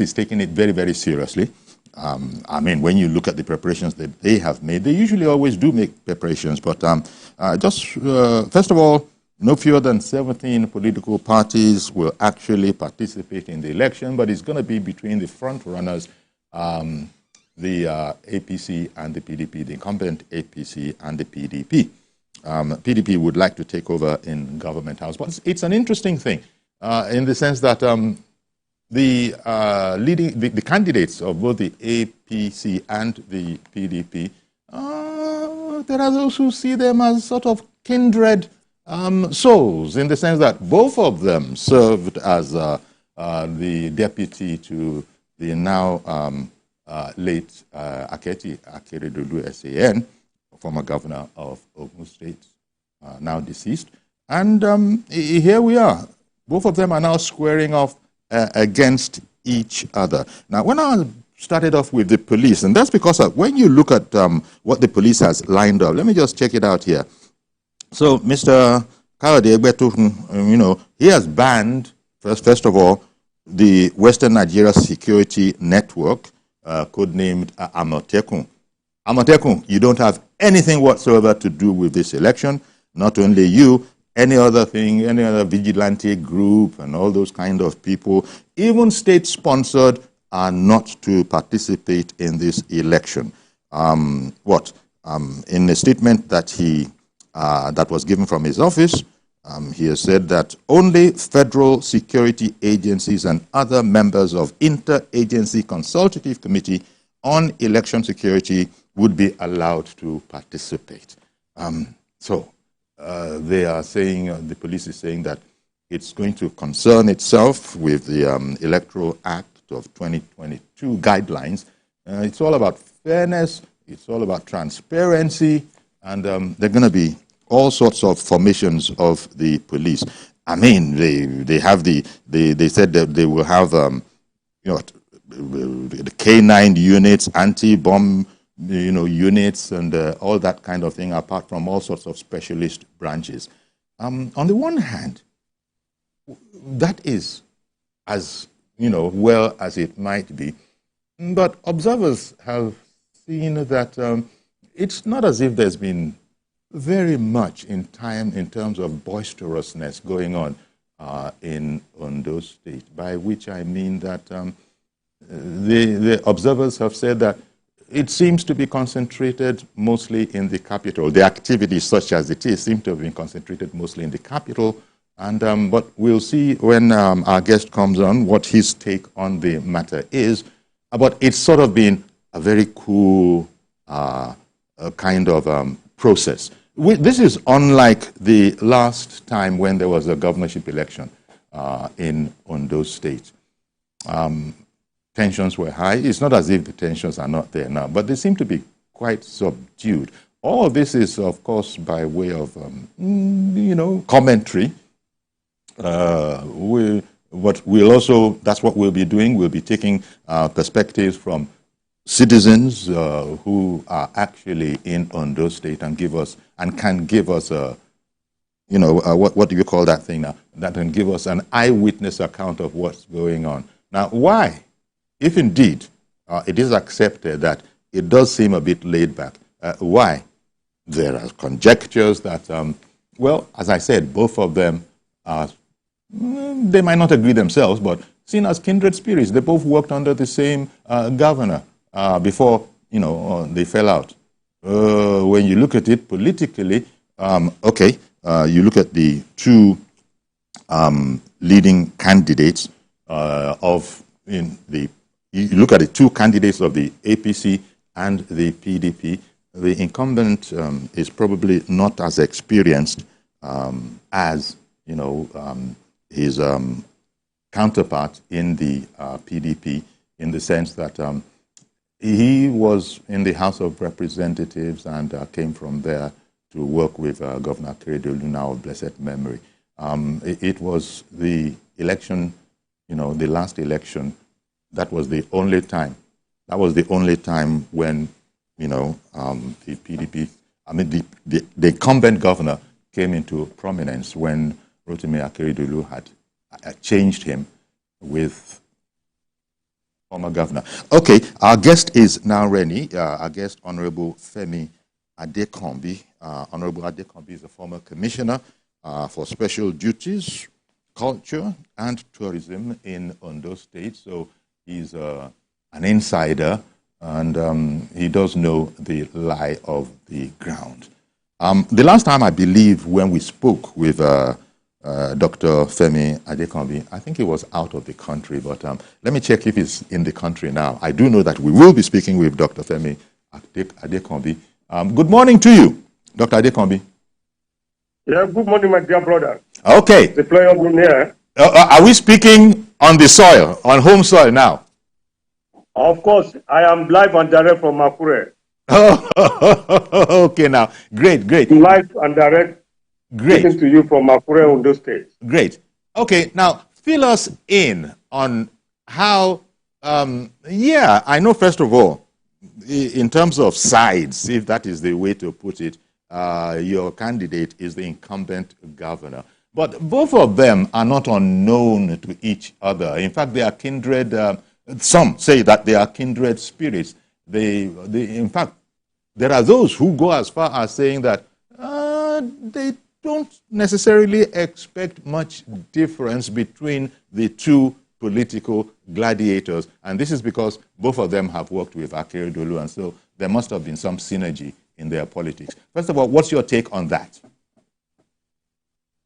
is taking it very, very seriously. I mean, when you look at the preparations that they have made, they usually always do make preparations. But first of all, no fewer than 17 political parties will actually participate in the election, but it's going to be between the front runners, the APC and the PDP, the incumbent APC and the PDP. PDP would like to take over in government house, but it's an interesting thing in the sense that the candidates of both the APC and the PDP, there are those who see them as sort of kindred souls, in the sense that both of them served as the deputy to the now late Aketi Akeredolu SAN, former governor of Ogun State, now deceased. And here we are. Both of them are now squaring off against each other. Now, when I started off with the police, and that's because when you look at what the police has lined up, let me just check it out here. So, Mr. Kayode Egbetu, he has banned, first of all, the Western Nigeria Security Network, codenamed Amotekun. Amotekun, you don't have anything whatsoever to do with this election. Not only you, any other thing, any other vigilante group and all those kind of people, even state-sponsored, are not to participate in this election. In a statement that that was given from his office, he has said that only federal security agencies and other members of Interagency Consultative Committee on Election Security would be allowed to participate. They are saying, the police is saying that it's going to concern itself with the Electoral Act of 2022 guidelines. It's all about fairness, it's all about transparency, and there are going to be all sorts of formations of the police. I mean, they said that they will have the K9 units, anti-bomb units, and all that kind of thing, apart from all sorts of specialist branches. On the one hand, that is as well as it might be, but observers have seen that it's not as if there's been very much in terms of boisterousness going on in Ondo State, by which I mean that the observers have said that it seems to be concentrated mostly in the capital. The activities, such as it is, seem to have been concentrated mostly in the capital. And but we'll see when our guest comes on what his take on the matter is. But it's sort of been a very cool kind of process. This is unlike the last time when there was a governorship election in Ondo State. Tensions were high. It's not as if the tensions are not there now, but they seem to be quite subdued. All of this is, of course, by way of, commentary. That's what we'll be doing. We'll be taking perspectives from citizens who are actually in Ondo State and can give us a, what do you call that thing now? That can give us an eyewitness account of what's going on. Now, why? If indeed it is accepted that it does seem a bit laid back, why? There are conjectures that, as I said, both of them they might not agree themselves, but seen as kindred spirits. They both worked under the same governor before, they fell out. When you look at it politically, you look at the two leading candidates you look at the two candidates of the APC and the PDP. The incumbent is probably not as experienced as his counterpart in the PDP, in the sense that he was in the House of Representatives and came from there to work with Governor Akeredolu, now of blessed memory. It was the election, the last election. That was the only time. That was the only time when, the PDP, the incumbent governor came into prominence, when Rotimi Akeredolu had changed him with Former governor. Okay, our guest is now ready. Our guest, Honorable Femi Adekombi. Honorable Adekombi is a former commissioner for special duties, culture, and tourism in Ondo State. So he's an insider, and he does know the lie of the ground. The last time, I believe, when we spoke with Dr. Femi Adekombi, I think he was out of the country, but let me check if he's in the country now. I do know that we will be speaking with Dr. Femi Adekombi. Good morning to you, Dr. Adekombi. Yeah, good morning, my dear brother. Okay. The player being here. Are we speaking on the soil, on home soil now? Of course, I am live and direct from Akure. Oh, okay now. Great, great. Live and direct. Great. Speaking to you from Akure, Ondo State. Great. Okay, now fill us in on how, I know first of all, in terms of sides, if that is the way to put it, your candidate is the incumbent governor. But both of them are not unknown to each other. In fact, they are kindred, some say that they are kindred spirits. In fact, there are those who go as far as saying that they don't necessarily expect much difference between the two political gladiators. And this is because both of them have worked with Akeredolu, and so there must have been some synergy in their politics. First of all, what's your take on that?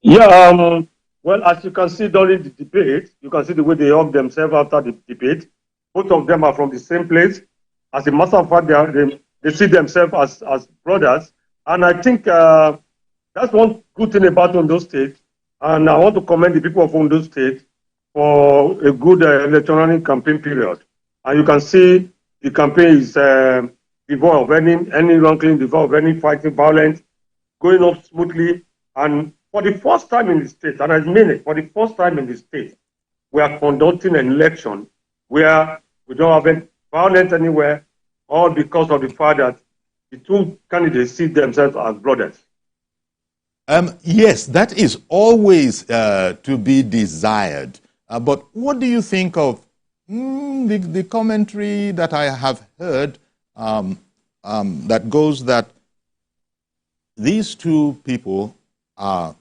Yeah, well, as you can see during the debate, you can see the way they hug themselves after the debate. Both of them are from the same place. As a matter of fact, they see themselves as brothers. And I think that's one good thing about Ondo State. And I want to commend the people of Ondo State for a good electoral campaign period. And you can see the campaign is devoid of any wrongdoing, devoid of any fighting violence, going off smoothly. And for the first time in the state, and I mean it, for the first time in the state, we are conducting an election where we don't have any violence anywhere, all because of the fact that the two candidates see themselves as brothers. Yes, that is always to be desired. But what do you think of the commentary that I have heard that goes that these two people are,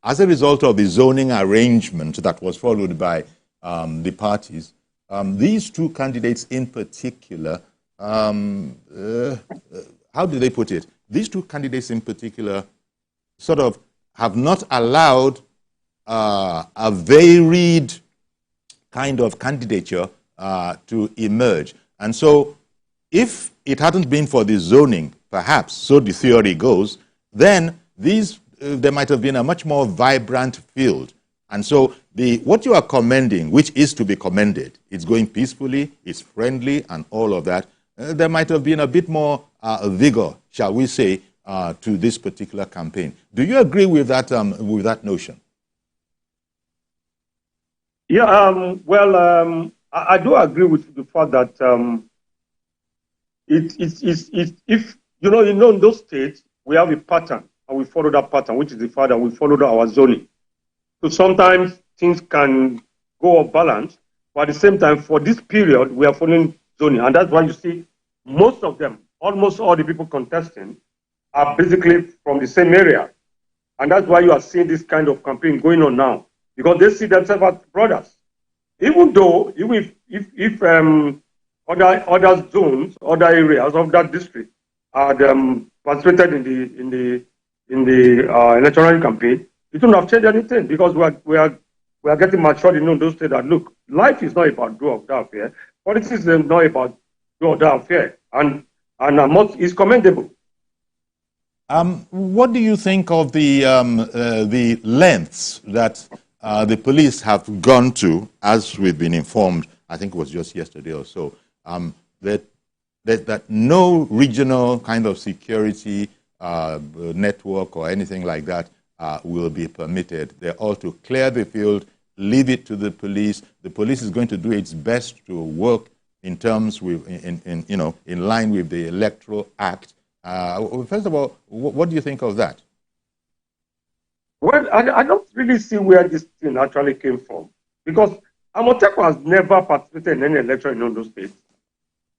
as a result of the zoning arrangement that was followed by the parties, these two candidates in particular, how do they put it? These two candidates in particular sort of have not allowed a varied kind of candidature to emerge. And so if it hadn't been for the zoning, perhaps, so the theory goes, then there might have been a much more vibrant field. And so what you are commending, which is to be commended, it's going peacefully, it's friendly, and all of that, there might have been a bit more vigor, shall we say, to this particular campaign. Do you agree with that notion? Yeah, I do agree with the fact that if in those states we have a pattern and we follow that pattern, which is the fact that we followed our zoning. So sometimes things can go off balance, but at the same time, for this period, we are following zoning, and that's why you see most of them, almost all the people contesting, are basically from the same area. And that's why you are seeing this kind of campaign going on now, because they see themselves as brothers. Even if other zones, other areas of that district had participated in the electoral campaign, it wouldn't have changed anything, because we are getting matured in those states that, look, life is not about do or die affair. Politics is not about do or die affair. And it's commendable. What do you think of the lengths that the police have gone to, as we've been informed, I think it was just yesterday or so, that no regional kind of security network or anything like that will be permitted? They're all to clear the field, leave it to the police. The police is going to do its best to work in terms with, in line with the Electoral Act. First of all, what do you think of that? Well, I don't really see where this thing actually came from, because Amotekun has never participated in any election in Ondo State.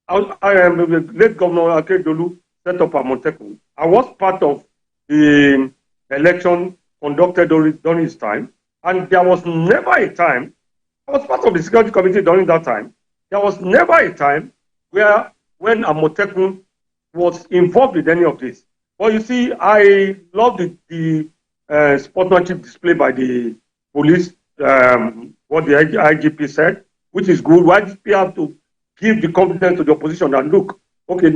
I am the late Governor Akeredolu set up Amotekun. I was part of the election conducted during his time, and there was never a time, I was part of the security committee during that time, there was never a time when Amotekun was involved with any of this. But you see, I love the sportsmanship display by the police, what the IGP said, which is good. Why do we have to give the confidence to the opposition and look, okay,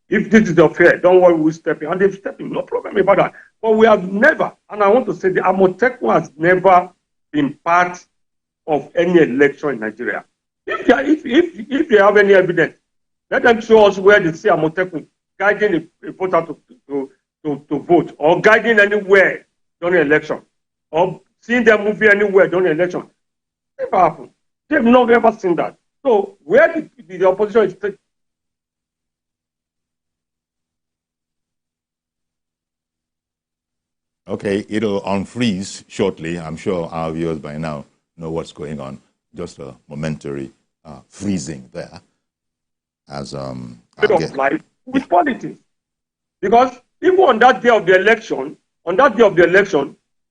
if this is the affair, don't worry, we'll step in. And they've stepped in, no problem about that. But we have never, and I want to say the Amotekun has never been part of any election in Nigeria. If they have any evidence, let them show us where they see Amotekun guiding a voter to vote, or guiding anywhere during election, or seeing them moving anywhere during election. Never happened. They've not ever seen that. So where the opposition is taking. Okay, it'll unfreeze shortly. I'm sure our viewers by now know what's going on. Just a momentary freezing there. As of life with politics. Because even on that day of the election,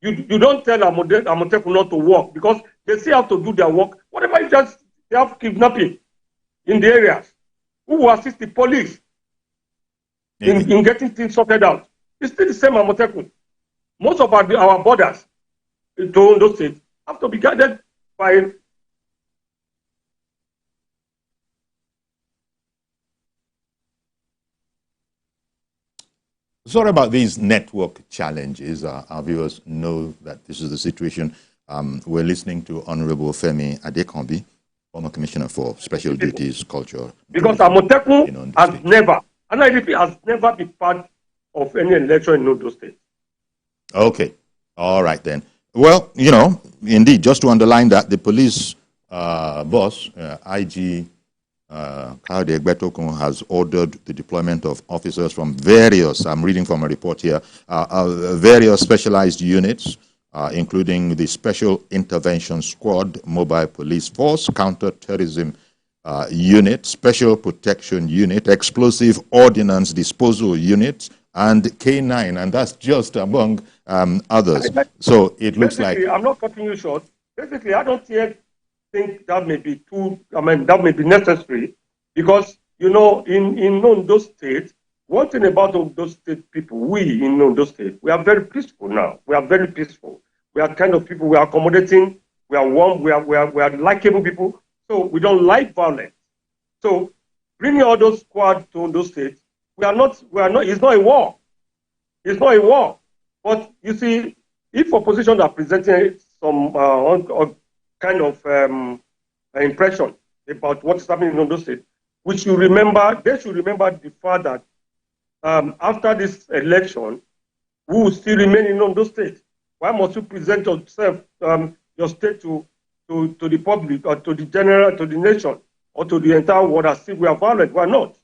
you don't tell Amotekun not to work, because they still have to do their work. Whatever you just, they have kidnapping in the areas. Who will assist the police in getting things sorted out? It's still the same Amotekun. Most of our borders in Ondo State have to be guided by. Sorry about these network challenges. Our viewers know that this is the situation. We're listening to Honorable Femi Adekambi, former Commissioner for Special Duties, Culture. Because Amotekun has never, and IDP has never been part of any election in Ondo State. Okay. All right then. Well, you know, indeed, just to underline that, the police boss, IG Kayode Egbetokun, has ordered the deployment of officers from various, I'm reading from a report here, various specialized units, including the Special Intervention Squad, Mobile Police Force, Counter-Terrorism Unit, Special Protection Unit, Explosive Ordnance Disposal Unit, and K9, and that's just among others. So it looks like... I'm not cutting you short. Basically, I don't think that may be that may be necessary, because, you know, in Ondo State, one thing about Ondo State people, we in Ondo State, we are very peaceful now. We are very peaceful. We are kind of people, we are accommodating, we are warm, we are likable people, so we don't like violence. So bringing all those squads to Ondo State, we are not, it's not a war. It's not a war. But you see, if opposition are presenting some kind of impression about what's happening in Ondo State, they should remember the fact that after this election, we will still remain in Ondo State. Why must you present yourself, your state to the public, or to the general, to the nation, or to the entire world as if we are violent? We are not.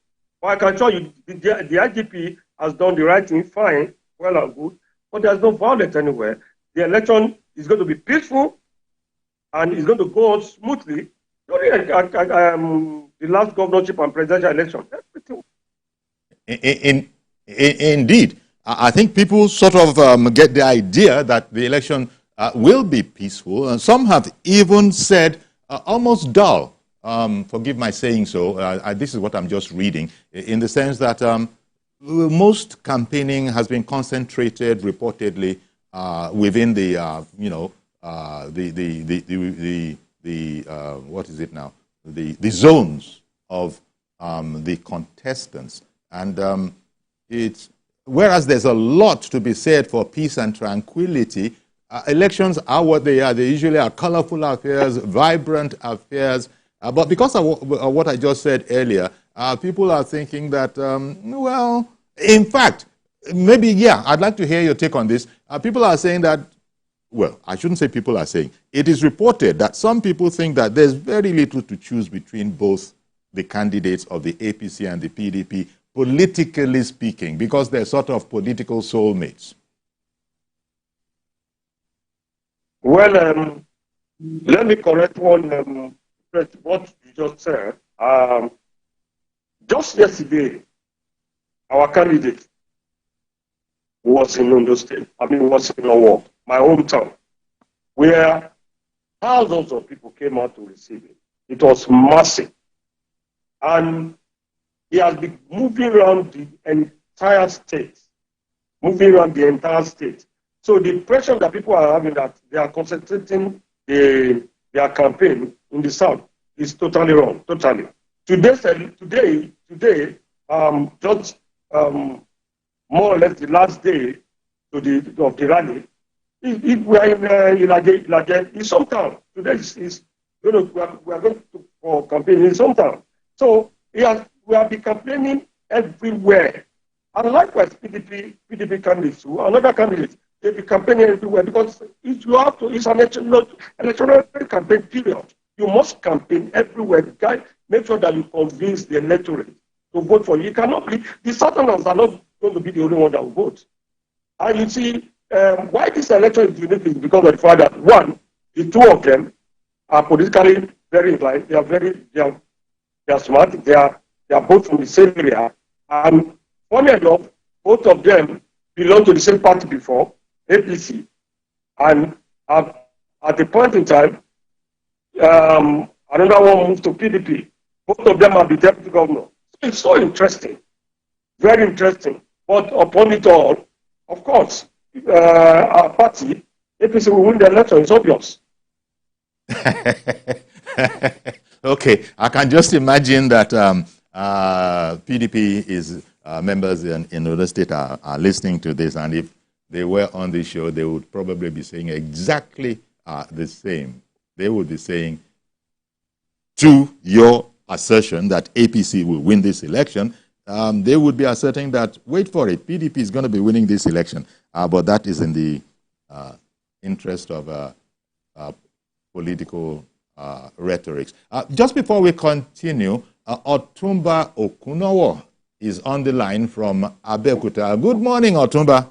But I can assure you, the IGP has done the right thing, fine, well and good, but there's no violence anywhere. The election is going to be peaceful, and it's going to go on smoothly. During the last governorship and presidential election, Indeed. I think people sort of get the idea that the election will be peaceful, and some have even said almost dull. Forgive my saying so. This is what I'm just reading, in the sense that most campaigning has been concentrated reportedly within the what is it now? The zones of the contestants, and it's, whereas there's a lot to be said for peace and tranquility. Elections are what they are. They usually are colorful affairs, vibrant affairs. But because of what I just said earlier, people are thinking that, well, in fact, maybe, yeah, I'd like to hear your take on this. People are saying that, well, I shouldn't say people are saying. It is reported that some people think that there's very little to choose between both the candidates of the APC and the PDP, politically speaking, because they're sort of political soulmates. Well, Let me correct what you just said. Just yesterday, our candidate was in Ondo State. Was in Owo, my hometown, where thousands of people came out to receive it. It was massive. And he has been moving around the entire state. So the impression that people are having that they are concentrating their campaign in the south is totally wrong. Totally. Today, just more or less the last day of the rally, we are in some town. Today we are going for campaign in some town. So we have been campaigning everywhere. And likewise, PDP candidates too, another candidate, they'll be campaigning everywhere because it's an electoral campaign period. You must campaign everywhere. Make sure that you convince the electorate to vote for you. You cannot be, the Southerners are not going to be the only one that will vote. And you see, why this election is unique is because of the fact that, one, the two of them are politically very inclined. They are smart. They are both from the same area. And funny enough, both of them belong to the same party before, APC. And at the point in time, another one moved to PDP. Both of them are the deputy governor. It's so interesting, very interesting. But upon it all, of course, our party, APC, will win the election. It's obvious. Okay, I can just imagine that PDP is members in Ondo State are listening to this, and if they were on this show, they would probably be saying exactly the same. They would be saying, to your assertion that APC will win this election, they would be asserting that, wait for it, PDP is going to be winning this election. But that is in the interest of political rhetorics. Just before we continue, Otumba Okunowo is on the line from Abeokuta. Good morning, Otumba.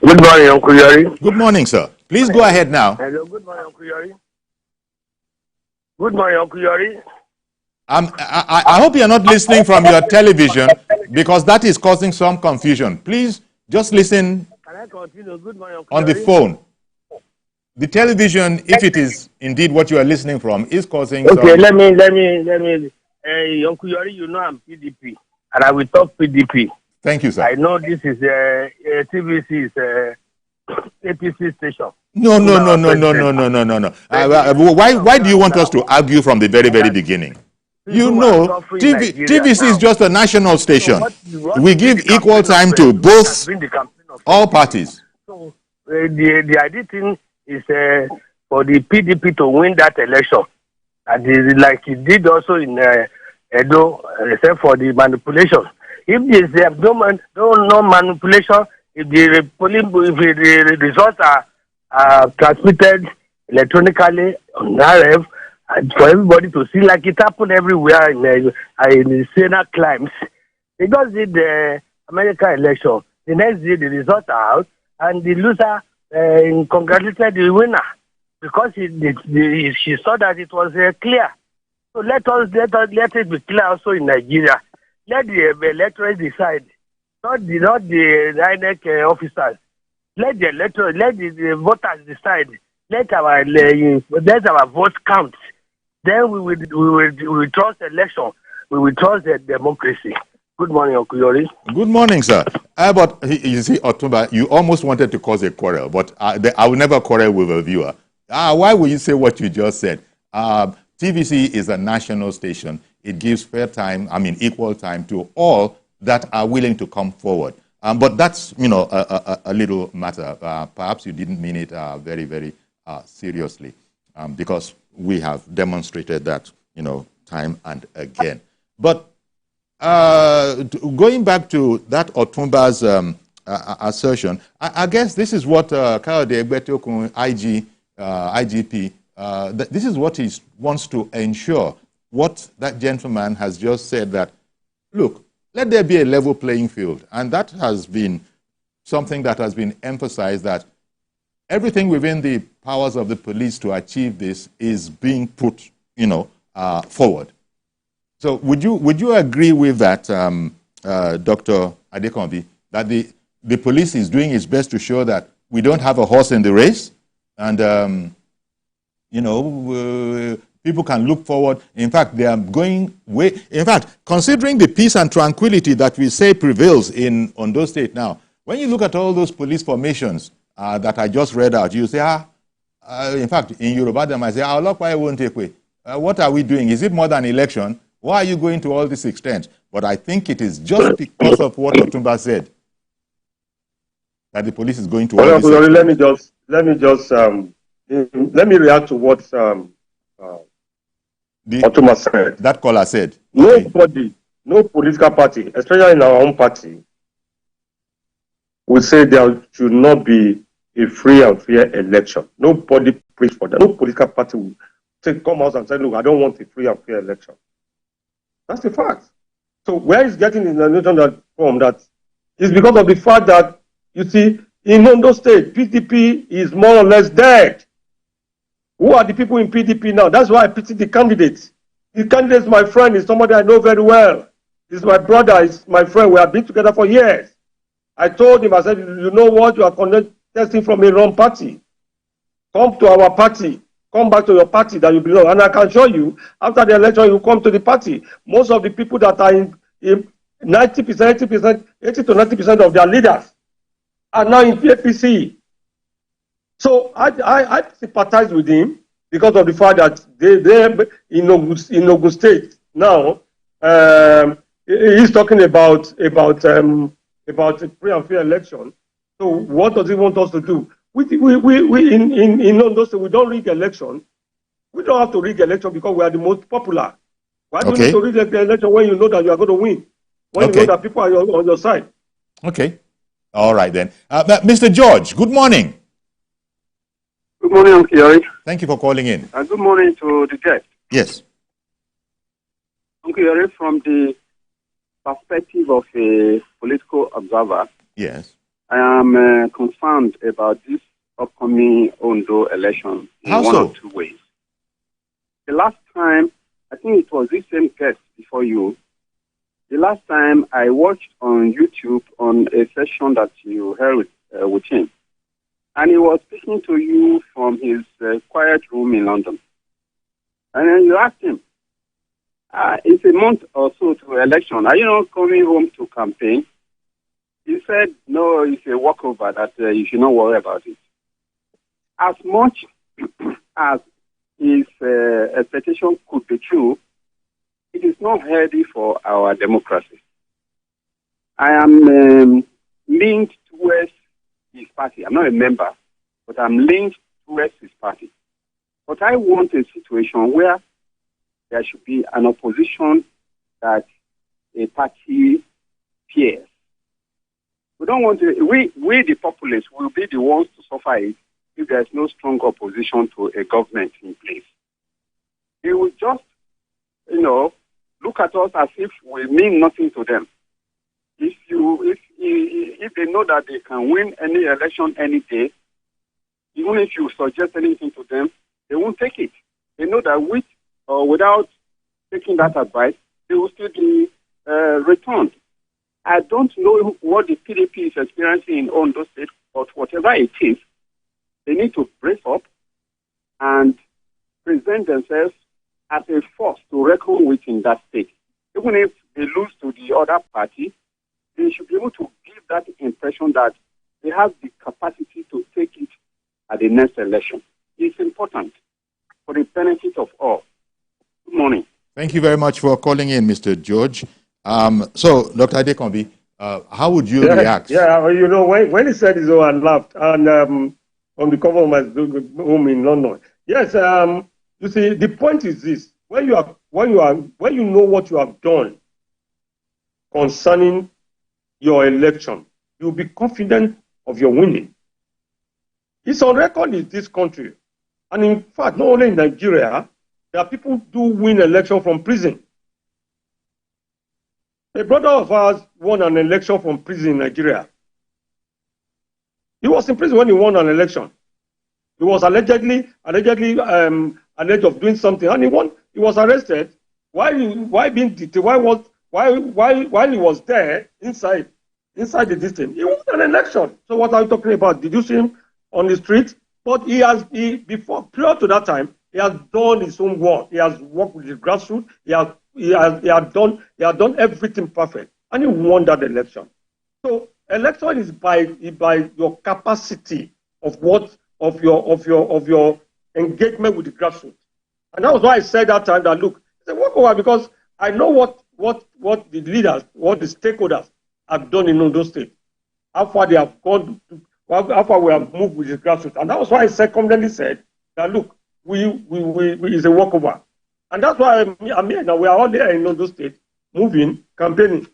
Good morning, Uncle Yari. Good morning, sir. Please go ahead now. Hello, good morning, Uncle Yari. Good morning, Uncle Yari. I hope you're not listening from your television because that is causing some confusion. Please just listen. Can I continue? Good morning, Uncle on the phone. The television, if it is indeed what you are listening from, is causing some... Okay, let me. Uncle Yari, you know I'm PDP, and I will talk PDP. Thank you, sir. I know this is TVC is APC station. No. Why do you want us to argue from the very beginning? You know, TVC is just a national station. We give equal time to both, all parties. So the idea thing is for the PDP to win that election, and like he did also in Edo, except for the manipulation. If there's no manipulation, if the results are transmitted electronically on RF, and for everybody to see, like it happened everywhere in the Senate climbs. They just did the American election. The next day, the results are out, and the loser congratulated the winner because she saw that it was clear. So let it be clear also in Nigeria. Let the electorate decide, not the INEC officers. Let the voters decide. Let our vote count. Then we will trust the election. We will trust the democracy. Good morning, Uncle Yori. Good morning, sir. But you see, Otumba, you almost wanted to cause a quarrel, but I will never quarrel with a viewer. Why would you say what you just said? TVC is a national station. It gives equal time to all that are willing to come forward. But that's, a little matter. Perhaps you didn't mean it very, very seriously, because we have demonstrated that, time and again. But going back to that Otumba's assertion, I guess this is what Kayode Egbetokun, IGP, this is what he wants to ensure. What that gentleman has just said, that look, let there be a level playing field. And that has been something that has been emphasized, that everything within the powers of the police to achieve this is being put, forward. So would you agree with that, Dr. Adekombi, that the police is doing its best to show that we don't have a horse in the race, and people can look forward. In fact, they are going way. In fact, considering the peace and tranquility that we say prevails in Ondo State now, when you look at all those police formations that I just read out, you say, in fact, in Yoruba, they might say, why won't take away? What are we doing? Is it more than election? Why are you going to all this extent? But I think it is just because of what Otumba said that the police is going to all this extent. Let me react to what Otumba said. That caller said. Nobody, no political party, especially in our own party, will say there should not be a free and fair election. Nobody prays for that. No political party will come out and say, look, I don't want a free and fair election. That's the fact. So where is getting the information from that is because of the fact that, you see, in Ondo State, PDP is more or less dead. Who are the people in PDP now? That's why I pity the candidates. The candidate, my friend, is somebody I know very well. He's my brother, he's my friend. We have been together for years. I told him, I said, you know what? You are contesting from a wrong party. Come to our party. Come back to your party that you belong. And I can show you, after the election, you come to the party. Most of the people that are in 90%, 80%, 80 to 90% of their leaders are now in APC. So I sympathize with him because of the fact that they in Ogun State now, he's talking about a free and fair election. So what does he want us to do? We in Ondo State, we don't rig election. We don't have to rig election because we are the most popular. Why do you need to rig the election when you know that you are going to win? When you know that people are on your side? Okay. All right then. Mr. George, good morning. Good morning, Uncle Yori. Thank you for calling in. Good morning to the guest. Yes. Uncle Yori, from the perspective of a political observer, yes, I am concerned about this upcoming Ondo election in How one so? or two ways. The last time, I think it was this same guest before you, the last time I watched on YouTube on a session that you held with him, and he was speaking to you from his quiet room in London. And then you asked him, it's a month or so to election. Are you not coming home to campaign? He said, no, it's a walkover, that you should not worry about it. As much as his expectation could be true, it is not healthy for our democracy. I am linked towards his party. I'm not a member, but I'm linked towards his party. But I want a situation where there should be an opposition that a party fears. We don't want to, we the populace will be the ones to suffer it if there's no strong opposition to a government in place. They will just, look at us as if we mean nothing to them. If they know that they can win any election any day, even if you suggest anything to them, they won't take it. They know that with or without taking that advice, they will still be returned. I don't know what the PDP is experiencing in Ondo State, but whatever it is, they need to brace up and present themselves as a force to reckon with in that state. Even if they lose to the other party, they should be able to give that impression that they have the capacity to take it at the next election. It's important for the benefit of all. Good morning. Thank you very much for calling in, Mr. George. So, Dr. Adekombi, how would you react? Yeah, when he said it, I laughed. And on the cover of my home in London. Yes, you see, the point is this: when you know what you have done concerning your election, you'll be confident of your winning. It's on record in this country, and in fact, not only in Nigeria, there are people who do win election from prison. A brother of ours won an election from prison in Nigeria. He was in prison when he won an election. He was allegedly alleged of doing something, and he won. He was arrested. Why being detained? While he was there inside the distance, he won an election. So what are you talking about? Did you see him on the street? But prior to that time, he has done his own work. He has worked with the grassroots. He had done everything perfect, and he won that election. So election is by your capacity of your engagement with the grassroots. And that was why I said that time that look, it's a walkover because I know what the leaders, what the stakeholders have done in those states, how far they have gone, how far we have moved with the grassroots. And that was why I secondly said that look, we is a walkover. And that's why I'm here now. We are all there in those states, moving, campaigning,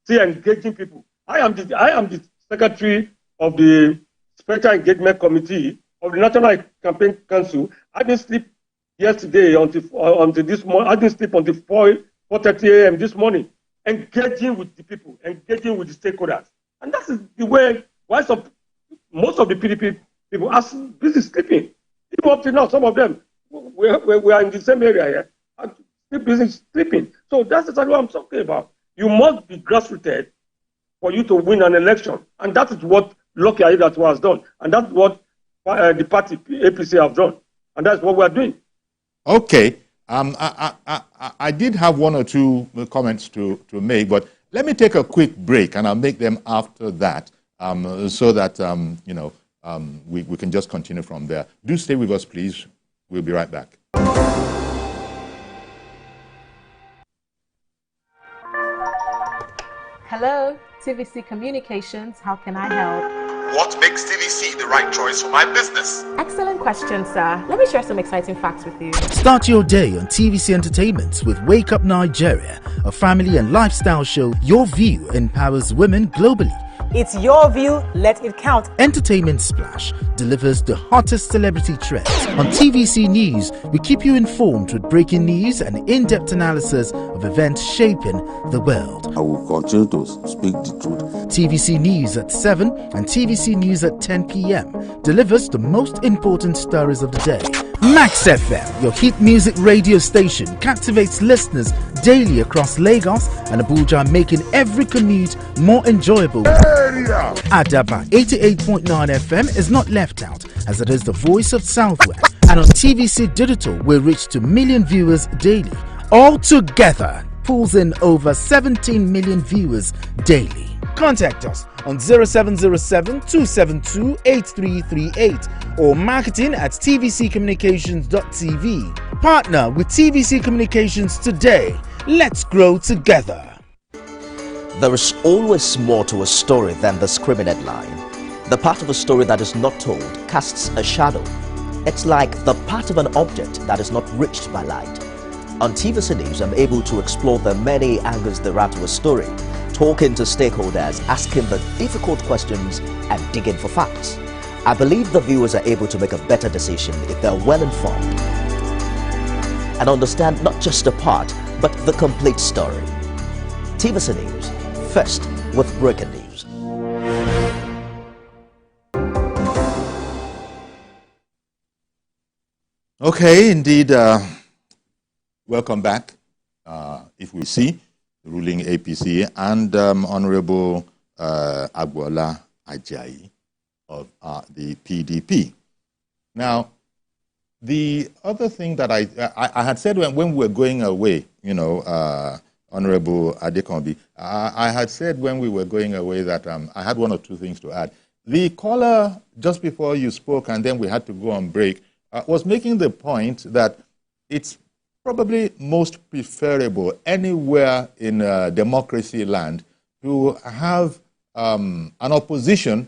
still engaging people. I am the secretary of the Special Engagement Committee of the National Campaign Council. I didn't sleep yesterday until this morning. I didn't sleep until 4:30 a.m. this morning, engaging with the people, engaging with the stakeholders. And that is the way why most of the PDP people are busy sleeping. Even up to now, some of them, we are in the same area here, and still busy sleeping. So that's exactly what I'm talking about. You must be grassrooted for you to win an election. And that is what Lucky Aiyedatiwa was done. And that's what the party, APC, have done. And that's what we're doing. Okay. I did have one or two comments to make, but let me take a quick break, and I'll make them after that, so that, we can just continue from there. Do stay with us, please. We'll be right back. Hello, TVC Communications. How can I help? What makes TVC the right choice for my business? Excellent question, sir. Let me share some exciting facts with you. Start your day on TVC Entertainment with Wake Up Nigeria, a family and lifestyle show. Your view empowers women globally. It's your view, let it count. Entertainment Splash delivers the hottest celebrity trends. On TVC News, we keep you informed with breaking news and in-depth analysis of events shaping the world. I will continue to speak the truth. TVC News at 7 and TVC News at 10 p.m. delivers the most important stories of the day. Max FM, your hit music radio station, captivates listeners daily across Lagos and Abuja, making every commute more enjoyable. Adaba 88.9 FM is not left out, as it is the voice of Southwest. And on TVC Digital, we reach to million viewers daily. All together, pulls in over 17 million viewers daily. Contact us on 0707 272 8338 or marketing at tvccommunications.tv. Partner with TVC Communications today. Let's grow together. There is always more to a story than the screaming headline. The part of a story that is not told casts a shadow. It's like the part of an object that is not reached by light. On TVC News, I'm able to explore the many angles there are to a story, talking to stakeholders, asking the difficult questions, and digging for facts. I believe the viewers are able to make a better decision if they're well informed and understand not just a part, but the complete story. TVC News, first with breaking news. Okay, indeed. Welcome back. If we see the ruling APC and Honorable Agbola Ajayi of the PDP. Now, the other thing that I had said when we were going away, Honorable Adekombi, I had said when we were going away that I had one or two things to add. The caller, just before you spoke, and then we had to go on break, was making the point that it's probably most preferable anywhere in democracy land to have an opposition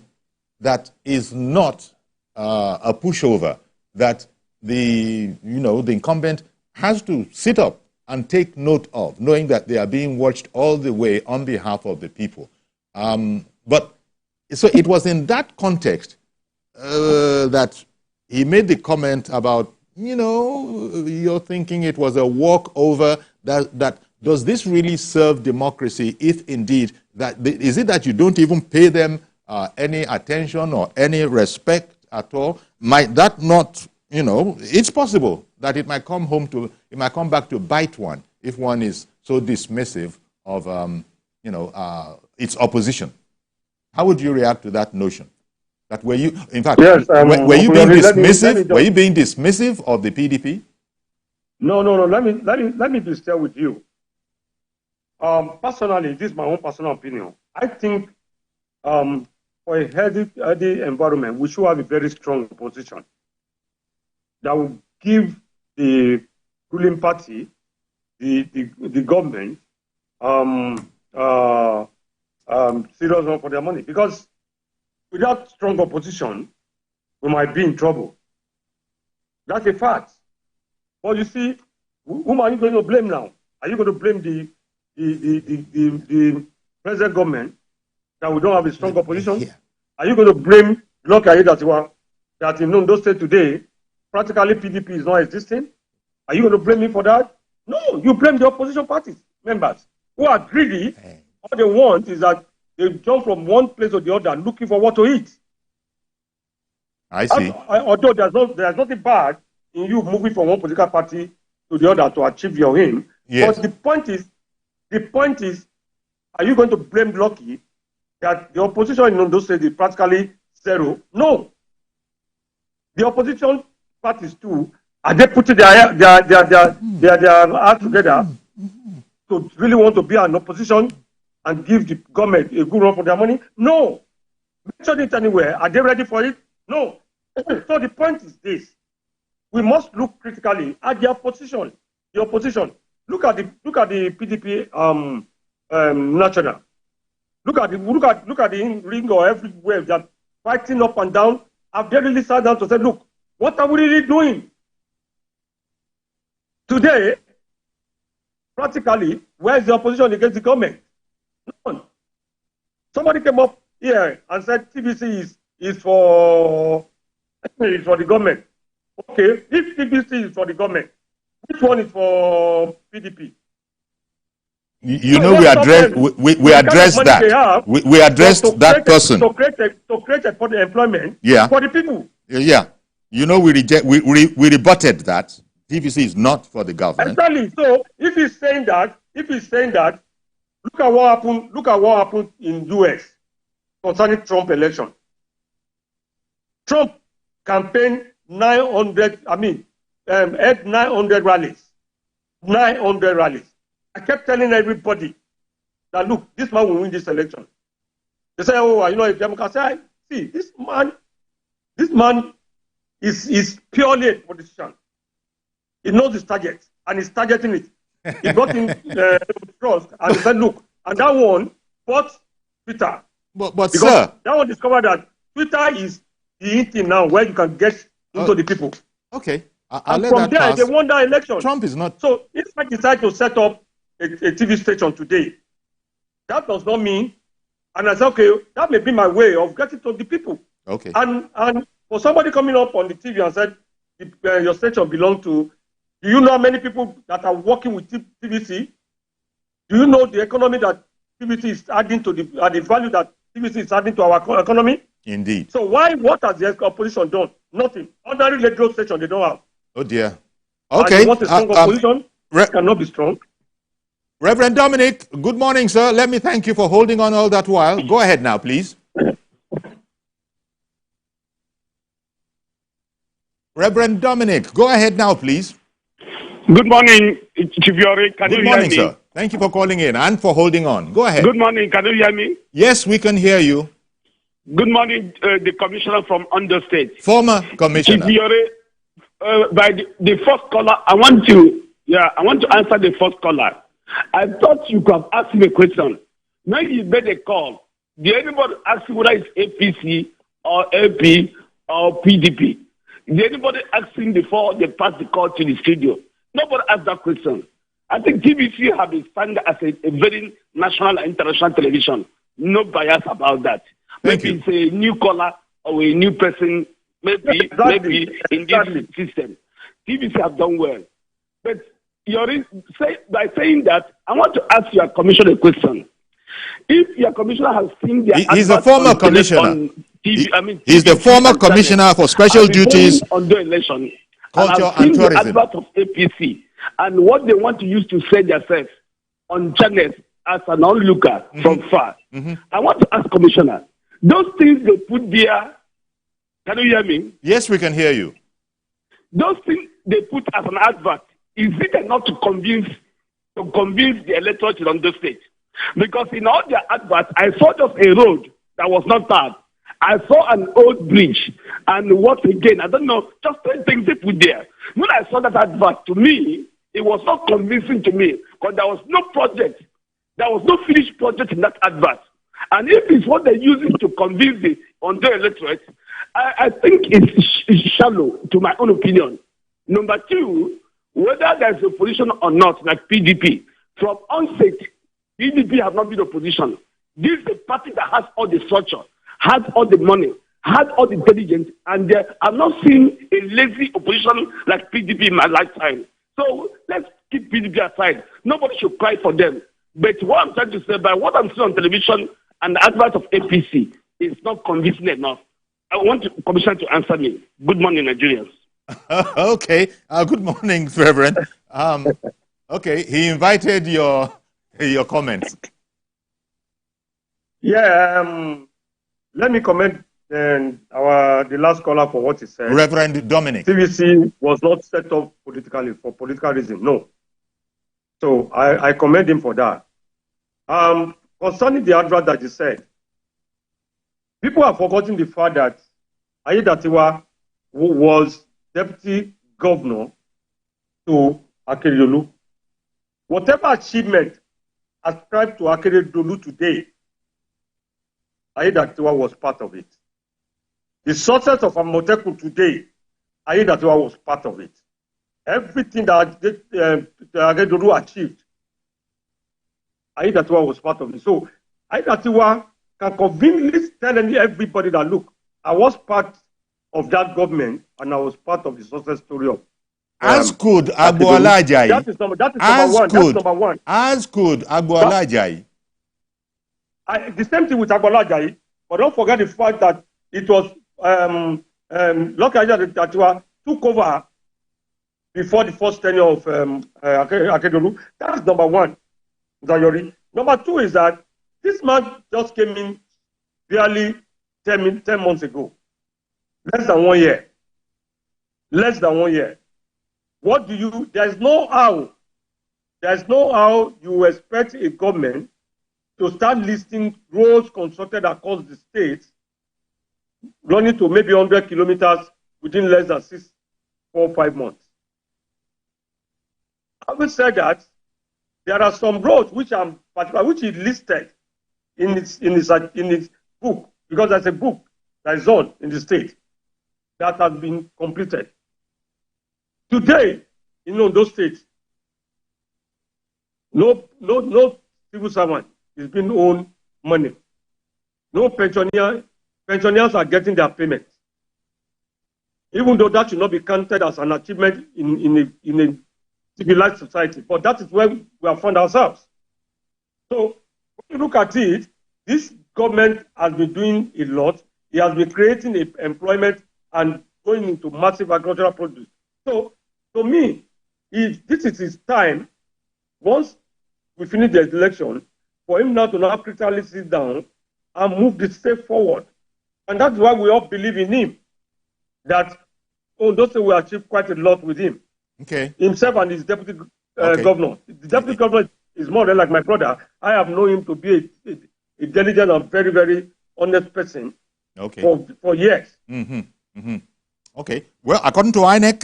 that is not a pushover, that the incumbent has to sit up and take note of, knowing that they are being watched all the way on behalf of the people. But so it was in that context that he made the comment about, you're thinking it was a walkover, that does this really serve democracy if indeed is it that you don't even pay them any attention or any respect at all? Might that not, it's possible that it might come back to bite one if one is so dismissive of, its opposition. How would you react to that notion? That were you, in fact, yes, were you being dismissive? Were you being dismissive of the PDP? No. Let me be straight with you. Personally, this is my own personal opinion. I think for a healthy environment, we should have a very strong opposition that will give the ruling party, the government, serious one for their money. Because without strong opposition, we might be in trouble. That's a fact. But you see, whom are you going to blame now? Are you going to blame the present government that we don't have a strong opposition? Yeah. Are you going to blame Lucky that in those states today, practically PDP is not existing? Are you going to blame me for that? No, you blame the opposition parties, members, who are greedy. All they want is that they jump from one place to the other looking for what to eat. I see. Although there's nothing bad in you moving from one political party to the other to achieve your aim. Yes. But the point is, are you going to blame Lucky that the opposition in those states is practically zero? No. The opposition parties too, are they putting their heart together to really want to be an opposition and give the government a good run for their money? No. Mention it anywhere. Are they ready for it? No. So the point is this: we must look critically at the opposition. The opposition. Look at the PDP national. Look at the ring or everywhere that fighting up and down. Have they really sat down to say, look, what are we really doing? Today, practically, where is the opposition against the government? None. Somebody came up here and said TVC is for the government. Okay, if TVC is for the government, which one is for PDP? We addressed that. We addressed that person. To create employment for the people. Yeah. We rebutted that. TVC is not for the government. Exactly. So if he's saying that, look at what happened in US concerning Trump election. Trump campaigned 900 rallies. 900 rallies. I kept telling everybody that, look, this man will win this election. They say, if Democrats say, see, this man is purely a politician. He knows his target, and he's targeting it. He got in trust, and he said, look, and that one bought Twitter. But sir, that one discovered that Twitter is the thing now where you can get into the people. Okay. And from there, they won that election. Trump is not. So if I decide to set up a TV station today, that does not mean, and I say, okay, that may be my way of getting to the people. Okay. And for somebody coming up on the TV and said, your station belongs to, do you know how many people that are working with TVC? Do you know the economy that TVC is adding to the value that TVC is adding to our economy? Indeed. So what has the opposition done? Nothing. Ordinary radio station they don't have. Oh dear. Okay. And what a strong opposition cannot be strong. Reverend Dominic, good morning, sir. Let me thank you for holding on all that while. Go ahead now, please. Reverend Dominic, go ahead now, please. Good morning, Chiviore. Can you hear me? Good morning, sir. Thank you for calling in and for holding on. Go ahead. Good morning. Can you hear me? Yes, we can hear you. Good morning, the commissioner from Ondo State. Former commissioner. Chiviore, by the first caller, I want to answer the first caller. I thought you could have asked me a question. When you made a call, did anybody ask you whether it's APC or AP or PDP? Did anybody ask him before they passed the call to the studio? Nobody asked that question. I think TVC have been standing as a very national and international television. No bias about that. Maybe it's a new caller or a new person, maybe in this system. TVC have done well. But by saying that, I want to ask your commissioner a question. If your commissioner has seen their he's a former commissioner. He's the former commissioner for special duties, on the election, culture and the tourism. advert of APC and what they want to use to sell themselves on channels as an onlooker from far. I want to ask commissioner, those things they put there, can you hear me? Yes, we can hear you. Those things they put as an advert, is it enough to convince the electorate on the state? Because in all their adverts, I saw just a road that was not tarred. I saw an old bridge, and what again? I don't know, just 10 things they put there. When I saw that advert, to me, it was not convincing to me, because there was no project, there was no finished project in that advert. And if it's what they're using to convince the on-the electorate, I think it's shallow, to my own opinion. Number two, whether there's opposition or not, like PDP, from onset, PDP have not been opposition. This is a party that has all the structure, has all the money, has all the intelligence, and I've not seen a lazy opposition like PDP in my lifetime. So let's keep PDP aside. Nobody should cry for them. But what I'm trying to say, by what I'm seeing on television and the advert of APC, is not convincing enough. I want the commissioner to answer me. Good morning, Nigerians. Okay. Good morning, Reverend. Okay, he invited your comments. Yeah, let me comment the last caller for what he said. Reverend Dominic. TVC was not set up politically for political reasons, no. So I commend him for that. Concerning the advert that you said, people have forgotten the fact that Ayedatiwa was deputy governor to Akeredolu. Whatever achievement ascribed to Akeredolu today, Ayedatiwa was part of it. The success of Amotekun today, Ayedatiwa was part of it. Everything that Akeredolu achieved, Ayedatiwa was part of it. So Ayedatiwa can conveniently tell everybody that, look, I was part of that government and I was part of the success story of. As could Agboala Ajayi. That is number one. That's number one. As could Agboala Ajayi. The same thing with Agboala Ajayi, but don't forget the fact that it was Lucky Ayedatiwa took over before the first tenure of Akeredolu. That is number one, Zayori. Number two is that this man just came in barely 10 months ago. Less than 1 year. Less than 1 year. What do you, there's no how you expect a government to start listing roads constructed across the state, running to maybe 100 kilometers within less than 4 or 5 months. Having said that, there are some roads which he listed in his book, because there's a book that is on in the state that has been completed. Today, in those states, no civil servant is being owed money. No pensioners are getting their payments. Even though that should not be counted as an achievement in a civilized society, but that is where we have found ourselves. So when you look at it, this government has been doing a lot. He has been creating employment and going into massive agricultural produce. So, to me, if this is his time, once we finish the election, for him now to now critically sit down and move the state forward. And that's why we all believe in him. That, those will achieve quite a lot with him. Okay. Himself and his deputy governor. The deputy governor is more than like my brother. I have known him to be a diligent and very, very honest person. Okay. For years. Mm-hmm. Mm-hmm. Okay. Well, according to INEC,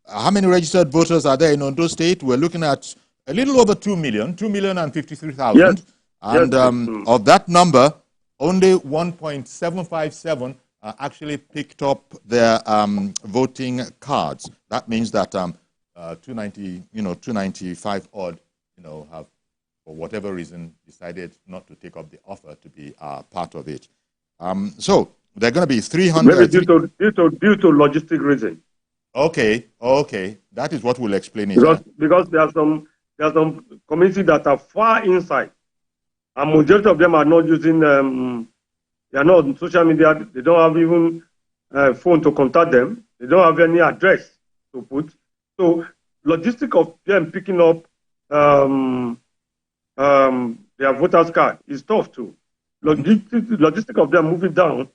how many registered voters are there in Ondo State? We're looking at a little over 2 million, 2,053,000. Yes. And of that number, only 1.757 actually picked up their voting cards. That means that 295 odd, have, for whatever reason, decided not to take up the offer to be part of it. So there are going to be 300. Maybe due to logistic reason. Okay, okay. That is what will explain it. Because there are some communities that are far inside, and majority of them are not using. They are not on social media. They don't have even phone to contact them. They don't have any address to put. So logistic of them picking up their voters card is tough too. Logistic of them moving down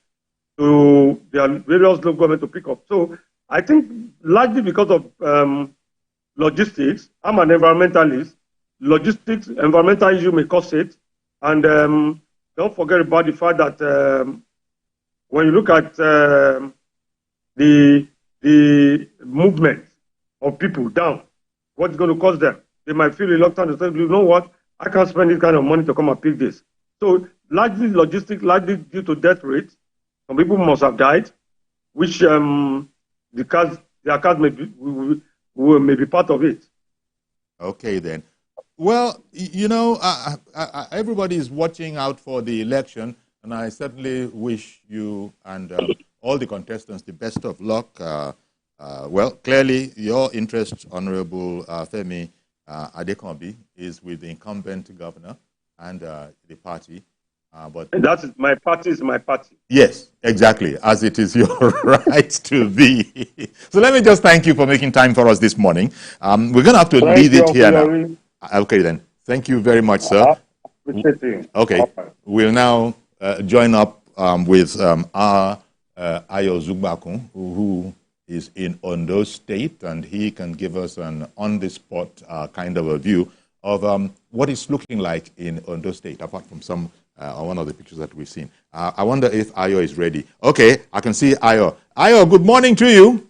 to their various local government to pick up. So I think largely because of logistics, I'm an environmentalist. Logistics, environmental issue may cause it. And don't forget about the fact that when you look at the movement of people down, what's going to cause them? They might feel reluctant to say, you know what, I can't spend this kind of money to come and pick this. So largely logistics, largely due to death rates, some people must have died, which their cars may be part of it. Okay, then. Well, you know, everybody is watching out for the election, and I certainly wish you and all the contestants the best of luck. Well, clearly, your interest, Honorable Femi Adekombi, is with the incumbent governor and the party. But that is my party. Is my party. Yes, exactly, as it is your right to be. So let me just thank you for making time for us this morning. We're going to have to leave it here now. Okay, then. Thank you very much, sir. Okay, we'll now join up with our Ayo Zugbakun, who is in Ondo State, and he can give us an on-the-spot kind of a view of what it's looking like in Ondo State, apart from some one of the pictures that we've seen. I wonder if Ayo is ready. Okay, I can see Ayo. Ayo, good morning to you.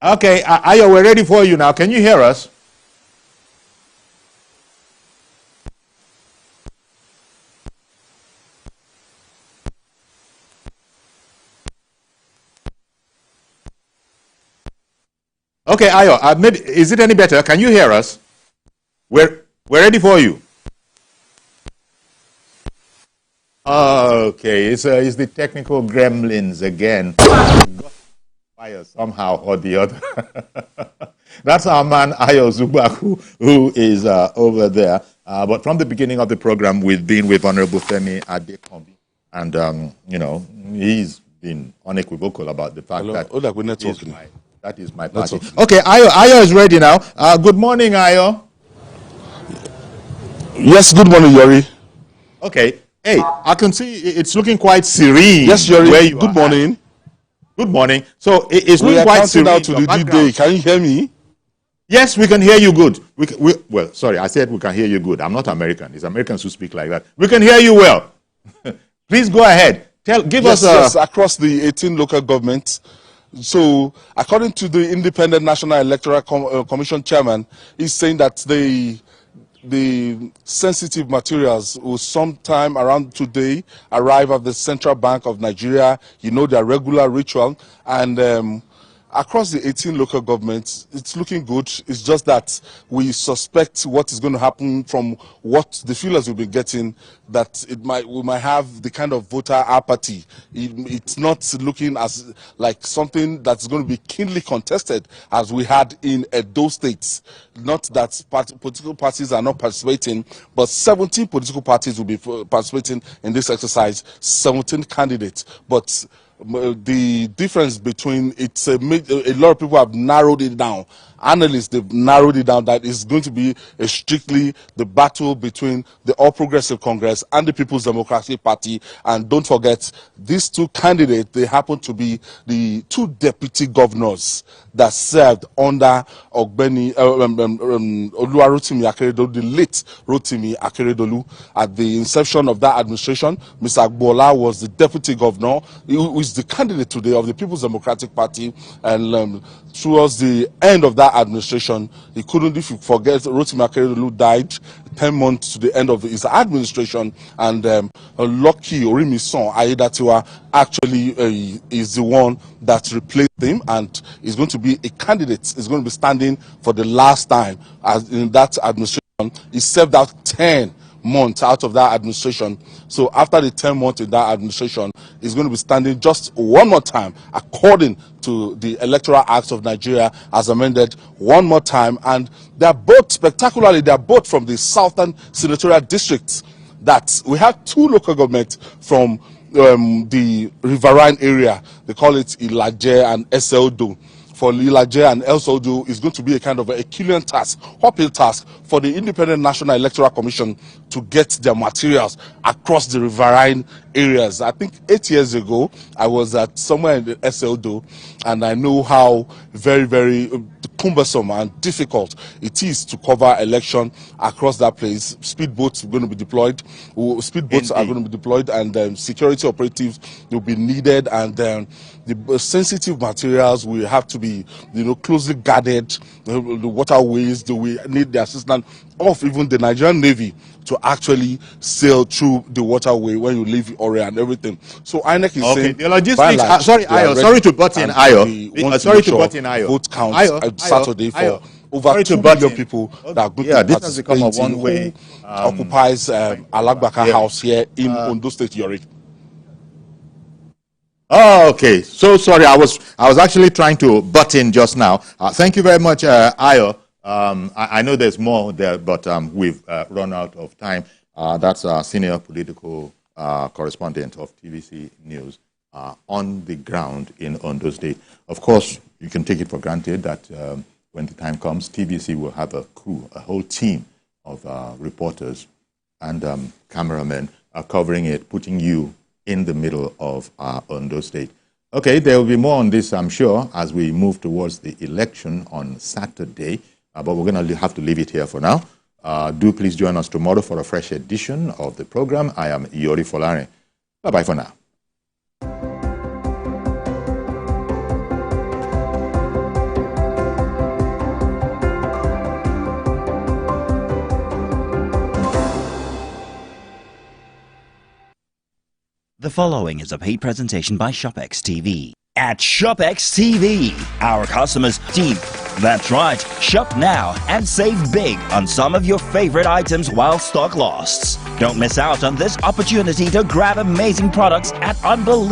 Okay, Ayo, we're ready for you now. Can you hear us? Okay, Ayo, is it any better? Can you hear us? We're ready for you. Okay, it's the technical gremlins again. Fire somehow or the other. That's our man Ayo Zubaku, who is over there. But from the beginning of the program, we've been with Honorable Femi Adekombi, and you know, he's been unequivocal about the fact that that is my party. Okay, Ayo is ready now. Good morning, Ayo. Yes, good morning, Yori. Okay. Hey, I can see it's looking quite serene. Yes, Yori. Good morning. Good morning. So it's looking quite serene. We are counting out to the D-Day. Can you hear me? Yes, we can hear you good. Well, sorry, I said we can hear you good. I'm not American. It's Americans who speak like that. We can hear you well. Please go ahead. Give us Yes, across the 18 local governments. So, according to the Independent National Electoral Commission chairman, he's saying that the sensitive materials will sometime around today arrive at the Central Bank of Nigeria. You know, their regular ritual. And across the 18 local governments, it's looking good. It's just that we suspect what is going to happen from what the feelers will be getting, that we might have the kind of voter apathy. It's not looking as like something that's going to be keenly contested as we had in Edo State. Not that political parties are not participating, but 17 political parties will be participating in this exercise, 17 candidates. But the difference between a lot of people have narrowed it down. Analysts, they've narrowed it down that it's going to be strictly the battle between the All Progressive Congress and the People's Democratic Party. And don't forget, these two candidates, they happen to be the two deputy governors that served under Ogbeni Oluwarotimi Akeredolu, the late Rotimi Akeredolu. At the inception of that administration, Mr. Agbola was the deputy governor, who is the candidate today of the People's Democratic Party. And towards the end of that administration, he couldn't, if you forget, Rotimi Akeredolu died 10 months to the end of his administration, and Lucky Orimison Ayedatiwa actually is the one that replaced him, and is going to be a candidate, is going to be standing for the last time as in that administration. He served out 10 month out of that administration. So after the 10 months in that administration, he's going to be standing just one more time, according to the Electoral Act of Nigeria as amended, one more time. And they're both, spectacularly, they're both from the southern senatorial districts. That we have two local governments from the riverine area. They call it Ilaje and Eseodo. For Ilaje and Eseodo, is going to be a kind of a Herculean task, uphill task for the Independent National Electoral Commission to get their materials across the riverine areas. I think 8 years ago, I was at somewhere in the Eseodo, and I know how very, very cumbersome and difficult it is to cover election across that place. Speedboats are going to be deployed. Speedboats are going to be deployed, and security operatives will be needed, and the sensitive materials will have to be, closely guarded. The waterways, we need the assistance of even the Nigerian Navy to actually sail through the waterway when you leave Ore and everything. So INEC is saying, the logistics. Sorry, Ayo. Sorry to butt in, Ayo. Sorry to butt in, Ayo. Vote counts Saturday for over 2 million people that are going to this has become a one-way. Occupies Alagbaka House here in Ondo State, Yori. Oh, okay. So sorry, I was actually trying to butt in just now. Thank you very much, Ayo. I know there's more there, but we've run out of time. That's our senior political correspondent of TVC News on the ground in Ondo State. Of course, you can take it for granted that when the time comes, TVC will have a crew, a whole team of reporters and cameramen covering it, putting you in the middle of Ondo State. Okay, there will be more on this, I'm sure, as we move towards the election on Saturday. But we're going to have to leave it here for now. Do please join us tomorrow for a fresh edition of the program. I am Yori Folare. Bye-bye for now. The following is a paid presentation by ShopX TV. At ShopX TV, our customers deep. That's right, shop now and save big on some of your favorite items while stock lasts. Don't miss out on this opportunity to grab amazing products at unbelievable